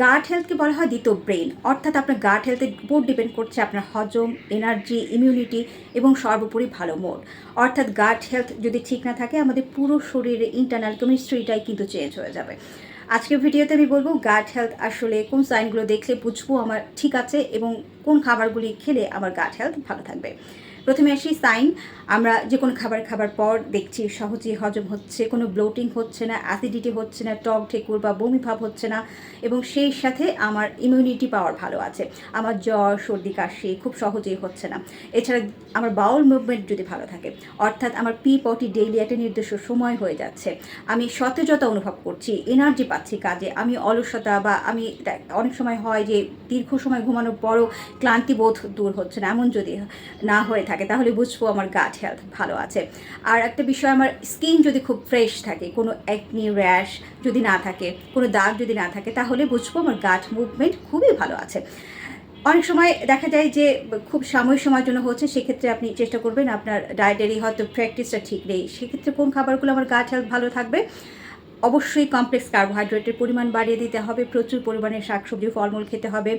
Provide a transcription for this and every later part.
গাট হেলথকে বলা হয় দ্বিতীয় ব্রেন, অর্থাৎ আপনার গাট হেলথের উপর ডিপেন্ড করছে আপনার হজম, এনার্জি, ইমিউনিটি এবং সর্বোপরি ভালো মুড। অর্থাৎ গাট হেলথ যদি ঠিক না থাকে আমাদের পুরো শরীরের ইন্টারনাল কেমিস্ট্রিটাই কিন্তু চেঞ্জ হয়ে যাবে। আজকের ভিডিওতে আমি বলবো গাট হেলথ আসলে কোন সাইনগুলো দেখলে বুঝবো আমার ঠিক আছে এবং কোন খাবারগুলি খেলে আমার গাট হেলথ ভালো থাকবে। প্রথমে আসি সাইন। আমরা যে কোনো খাবার খাবার পর দেখছি সহজেই হজম হচ্ছে, কোনো ব্লোটিং হচ্ছে না, অ্যাসিডিটি হচ্ছে না, টক ঠেকুর বা বমি ভাব হচ্ছে না, এবং সেই সাথে আমার ইমিউনিটি পাওয়ার ভালো আছে, আমার জ্বর সর্দি কাশি খুব সহজেই হচ্ছে না। এছাড়া আমার বাউল মুভমেন্ট যদি ভালো থাকে, অর্থাৎ আমার পি পটি ডেইলি একটা নির্দিষ্ট সময় হয়ে যাচ্ছে, আমি সতেজতা অনুভব করছি, এনার্জি পাচ্ছি কাজে, আমি অলসতা বা আমি অনেক সময় হয় যে দীর্ঘ সময় ঘুমানোর পরও ক্লান্তি বোধ দূর হচ্ছে না, এমন যদি না হয়ে থাকে তাহলে বুঝবো আমার গাট হেলথ ভালো আছে। আর একটা বিষয়, আমার স্কিন যদি খুব ফ্রেশ থাকে, কোনো একনি র্যাশ যদি না থাকে, কোনো দাগ যদি না থাকে, তাহলে বুঝবো আমার গাট মুভমেন্ট খুবই ভালো আছে। অনেক সময় দেখা যায় যে খুব সাময়িক সময়ের জন্য হচ্ছে, সেক্ষেত্রে আপনি চেষ্টা করবেন, আপনার ডায়েটারি হয়তো প্র্যাকটিসটা ঠিক নেই, সেক্ষেত্রে কোন খাবারগুলো আমার গাট হেলথ ভালো থাকবে। অবশ্যই কমপ্লেক্স কার্বোহাইড্রেটের পরিমাণ বাড়িয়ে দিতে হবে, প্রচুর পরিমাণে শাকসবজি ফলমূল খেতে হবে,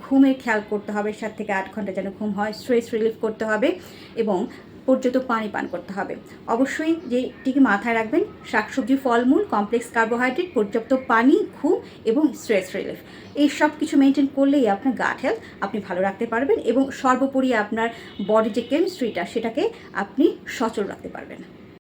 ঘুমের খেয়াল করতে হবে, 7 থেকে 8 ঘন্টা যেন ঘুম হয়, স্ট্রেস রিলিফ করতে হবে এবং পর্যাপ্ত পানি পান করতে হবে। অবশ্যই যেটিকে মাথায় রাখবেন, শাকসবজি ফলমূল, কমপ্লেক্স কার্বোহাইড্রেট, পর্যাপ্ত পানি, ঘুম এবং স্ট্রেস রিলিফ, এই সব কিছু মেনটেন করলেই আপনার গাট হেলথ আপনি ভালো রাখতে পারবেন এবং সর্বোপরি আপনার বডি যে কেমিস্ট্রিটা সেটাকে আপনি সচল রাখতে পারবেন।